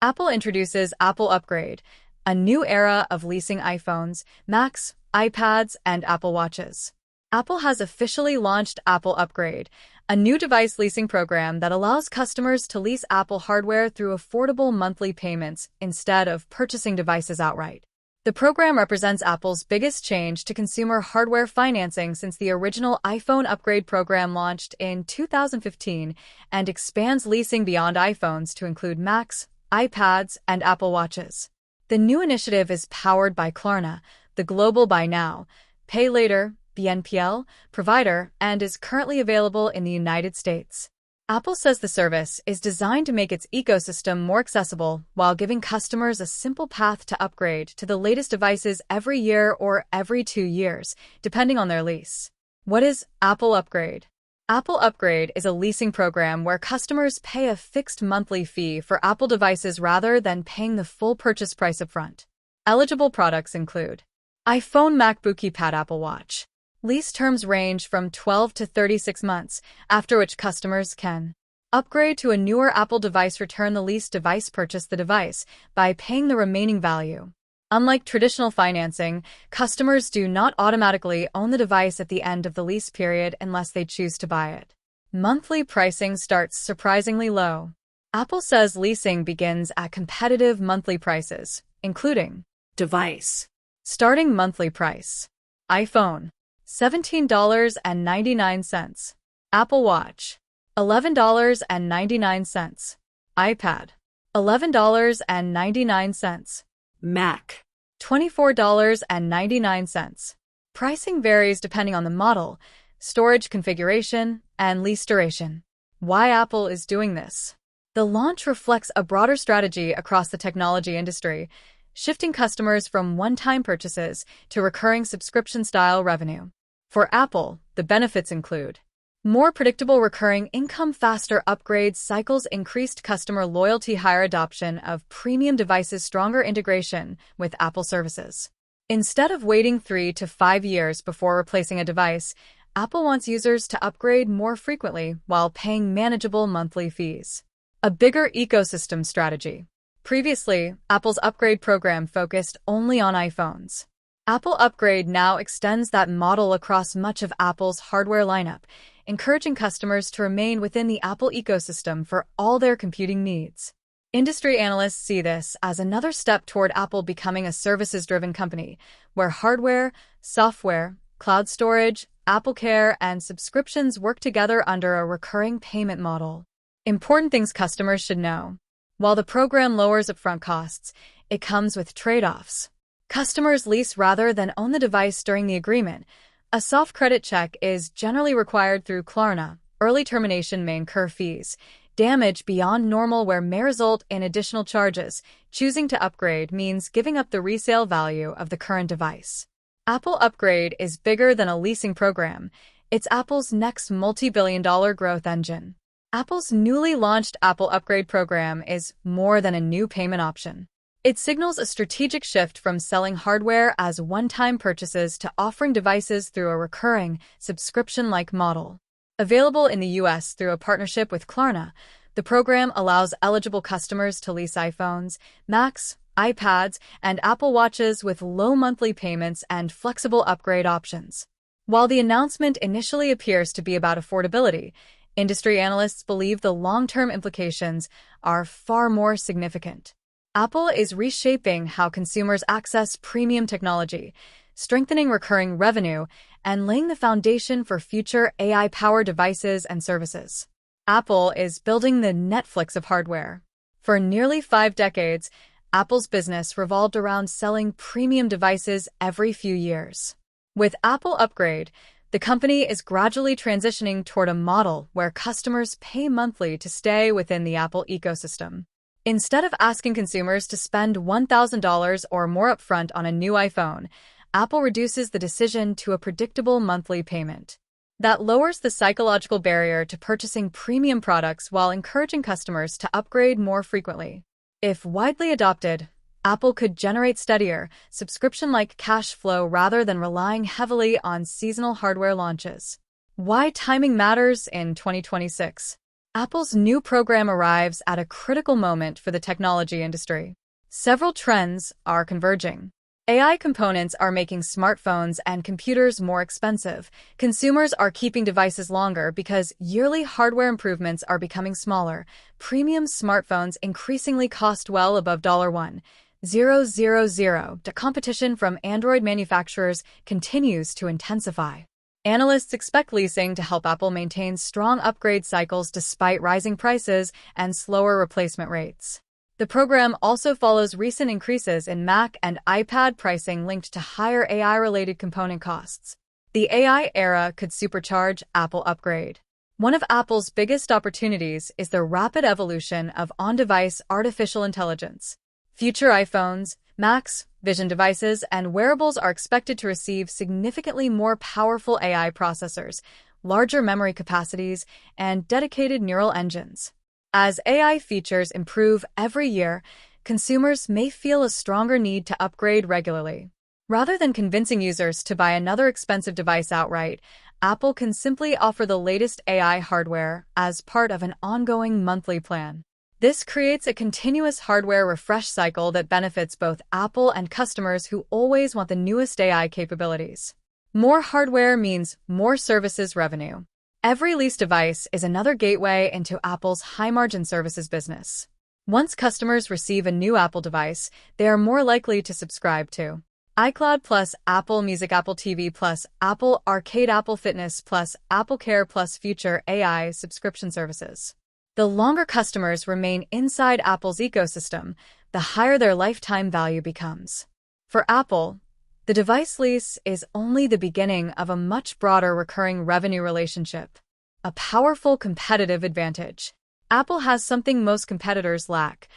Apple introduces Apple Upgrade, a new era of leasing iPhones, Macs, iPads, and Apple Watches. Apple has officially launched Apple Upgrade, a new device leasing program that allows customers to lease Apple hardware through affordable monthly payments instead of purchasing devices outright. The program represents Apple's biggest change to consumer hardware financing since the original iPhone upgrade program launched in 2015 and expands leasing beyond iPhones to include Macs, iPads, and Apple Watches. The new initiative is powered by Klarna, the global buy now, pay later (BNPL) provider, and is currently available in the United States. Apple says the service is designed to make its ecosystem more accessible while giving customers a simple path to upgrade to the latest devices every year or every 2 years, depending on their lease. What is Apple Upgrade? Apple Upgrade is a leasing program where customers pay a fixed monthly fee for Apple devices rather than paying the full purchase price upfront. Eligible products include iPhone, MacBook, iPad, Apple Watch. Lease terms range from 12 to 36 months, after which customers can upgrade to a newer Apple device, return the leased device, purchase the device by paying the remaining value. Unlike traditional financing, customers do not automatically own the device at the end of the lease period unless they choose to buy it. Monthly pricing starts surprisingly low. Apple says leasing begins at competitive monthly prices, including device. Starting monthly price: iPhone, $17.99. Apple Watch, $11.99. iPad, $11.99. Mac, $24.99. Pricing varies depending on the model, storage configuration, and lease duration. Why Apple is doing this? The launch reflects a broader strategy across the technology industry, shifting customers from one-time purchases to recurring subscription-style revenue. For Apple, the benefits include more predictable recurring income, faster upgrade cycles, increased customer loyalty, higher adoption of premium devices, stronger integration with Apple services. Instead of waiting 3 to 5 years before replacing a device, Apple wants users to upgrade more frequently while paying manageable monthly fees. A bigger ecosystem strategy. Previously, Apple's upgrade program focused only on iPhones. Apple Upgrade now extends that model across much of Apple's hardware lineup, encouraging customers to remain within the Apple ecosystem for all their computing needs. Industry analysts see this as another step toward Apple becoming a services-driven company, where hardware, software, cloud storage, AppleCare, and subscriptions work together under a recurring payment model. Important things customers should know. While the program lowers upfront costs, it comes with trade-offs. Customers lease rather than own the device during the agreement. A soft credit check is generally required through Klarna. Early termination may incur fees. Damage beyond normal wear may result in additional charges. Choosing to upgrade means giving up the resale value of the current device. Apple Upgrade is bigger than a leasing program. It's Apple's next multi-billion-dollar growth engine. Apple's newly launched Apple Upgrade program is more than a new payment option. It signals a strategic shift from selling hardware as one-time purchases to offering devices through a recurring, subscription-like model. Available in the U.S. through a partnership with Klarna, the program allows eligible customers to lease iPhones, Macs, iPads, and Apple Watches with low monthly payments and flexible upgrade options. While the announcement initially appears to be about affordability, industry analysts believe the long-term implications are far more significant. Apple is reshaping how consumers access premium technology, strengthening recurring revenue, and laying the foundation for future AI-powered devices and services. Apple is building the Netflix of hardware. For nearly 5 decades, Apple's business revolved around selling premium devices every few years. With Apple Upgrade, the company is gradually transitioning toward a model where customers pay monthly to stay within the Apple ecosystem. Instead of asking consumers to spend $1,000 or more upfront on a new iPhone, Apple reduces the decision to a predictable monthly payment. That lowers the psychological barrier to purchasing premium products while encouraging customers to upgrade more frequently. If widely adopted, Apple could generate steadier, subscription-like cash flow rather than relying heavily on seasonal hardware launches. Why timing matters in 2026. Apple's new program arrives at a critical moment for the technology industry. Several trends are converging. AI components are making smartphones and computers more expensive. Consumers are keeping devices longer because yearly hardware improvements are becoming smaller. Premium smartphones increasingly cost well above $1,000. The competition from Android manufacturers continues to intensify. Analysts expect leasing to help Apple maintain strong upgrade cycles despite rising prices and slower replacement rates. The program also follows recent increases in Mac and iPad pricing linked to higher AI-related component costs. The AI era could supercharge Apple upgrade. One of Apple's biggest opportunities is the rapid evolution of on-device artificial intelligence. Future iPhones, Macs, vision devices, and wearables are expected to receive significantly more powerful AI processors, larger memory capacities, and dedicated neural engines. As AI features improve every year, consumers may feel a stronger need to upgrade regularly. Rather than convincing users to buy another expensive device outright, Apple can simply offer the latest AI hardware as part of an ongoing monthly plan. This creates a continuous hardware refresh cycle that benefits both Apple and customers who always want the newest AI capabilities. More hardware means more services revenue. Every lease device is another gateway into Apple's high-margin services business. Once customers receive a new Apple device, they are more likely to subscribe to iCloud Plus, Apple Music, Apple TV Plus, Apple Arcade, Apple Fitness Plus, Apple Care Plus Future AI subscription services. The longer customers remain inside Apple's ecosystem, the higher their lifetime value becomes. For Apple, the device lease is only the beginning of a much broader recurring revenue relationship, a powerful competitive advantage. Apple has something most competitors lack: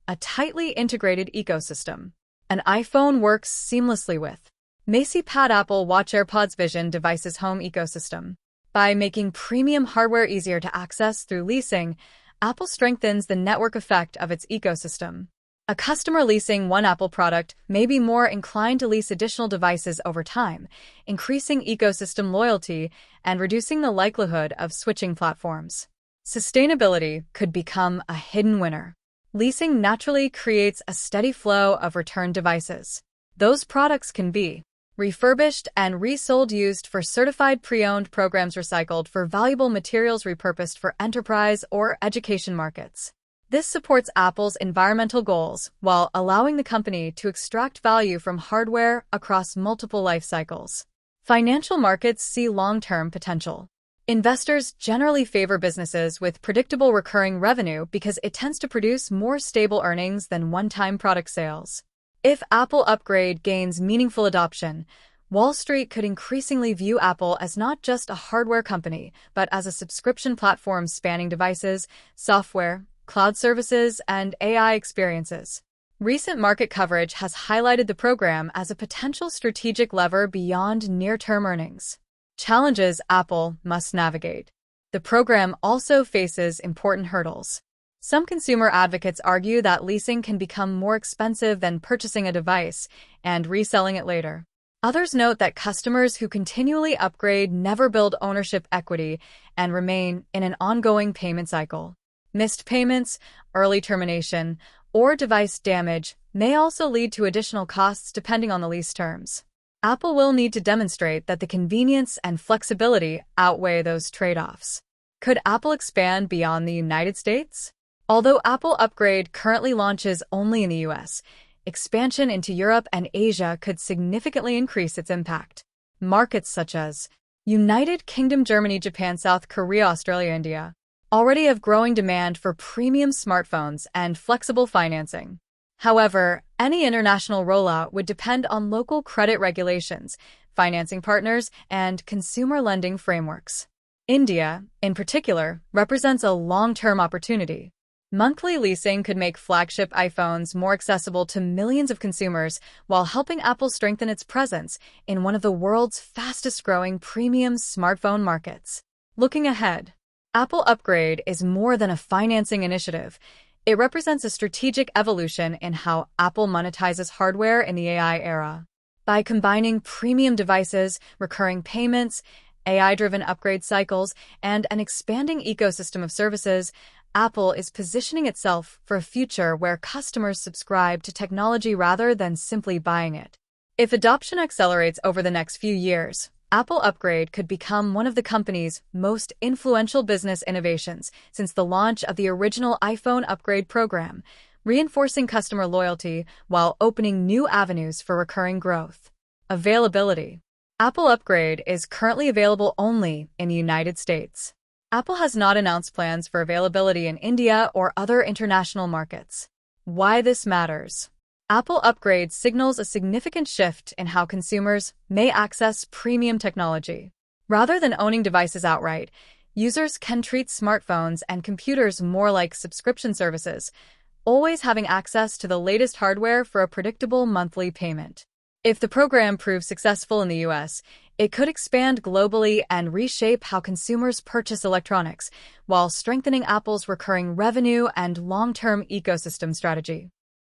a tightly integrated ecosystem. An iPhone works seamlessly with MagSafe, Apple Watch, AirPods, Vision devices, home ecosystem. By making premium hardware easier to access through leasing, Apple strengthens the network effect of its ecosystem. A customer leasing one Apple product may be more inclined to lease additional devices over time, increasing ecosystem loyalty and reducing the likelihood of switching platforms. Sustainability could become a hidden winner. Leasing naturally creates a steady flow of returned devices. Those products can be refurbished and resold, used for certified pre-owned programs, recycled for valuable materials, repurposed for enterprise or education markets. This supports Apple's environmental goals while allowing the company to extract value from hardware across multiple life cycles. Financial markets see long-term potential. Investors generally favor businesses with predictable recurring revenue because it tends to produce more stable earnings than one-time product sales. If Apple Upgrade gains meaningful adoption, Wall Street could increasingly view Apple as not just a hardware company, but as a subscription platform spanning devices, software, cloud services, and AI experiences. Recent market coverage has highlighted the program as a potential strategic lever beyond near-term earnings. Challenges Apple must navigate. The program also faces important hurdles. Some consumer advocates argue that leasing can become more expensive than purchasing a device and reselling it later. Others note that customers who continually upgrade never build ownership equity and remain in an ongoing payment cycle. Missed payments, early termination, or device damage may also lead to additional costs depending on the lease terms. Apple will need to demonstrate that the convenience and flexibility outweigh those trade-offs. Could Apple expand beyond the United States? Although Apple Upgrade currently launches only in the US, expansion into Europe and Asia could significantly increase its impact. Markets such as United Kingdom, Germany, Japan, South Korea, Australia, India already have growing demand for premium smartphones and flexible financing. However, any international rollout would depend on local credit regulations, financing partners, and consumer lending frameworks. India, in particular, represents a long-term opportunity. Monthly leasing could make flagship iPhones more accessible to millions of consumers while helping Apple strengthen its presence in one of the world's fastest-growing premium smartphone markets. Looking ahead, Apple Upgrade is more than a financing initiative. It represents a strategic evolution in how Apple monetizes hardware in the AI era. By combining premium devices, recurring payments, AI-driven upgrade cycles, and an expanding ecosystem of services, Apple is positioning itself for a future where customers subscribe to technology rather than simply buying it. If adoption accelerates over the next few years, Apple Upgrade could become one of the company's most influential business innovations since the launch of the original iPhone upgrade program, reinforcing customer loyalty while opening new avenues for recurring growth. Availability. Apple Upgrade is currently available only in the United States. Apple has not announced plans for availability in India or other international markets. Why this matters. Apple Upgrade signals a significant shift in how consumers may access premium technology. Rather than owning devices outright, users can treat smartphones and computers more like subscription services, always having access to the latest hardware for a predictable monthly payment. If the program proves successful in the US, it could expand globally and reshape how consumers purchase electronics, while strengthening Apple's recurring revenue and long-term ecosystem strategy.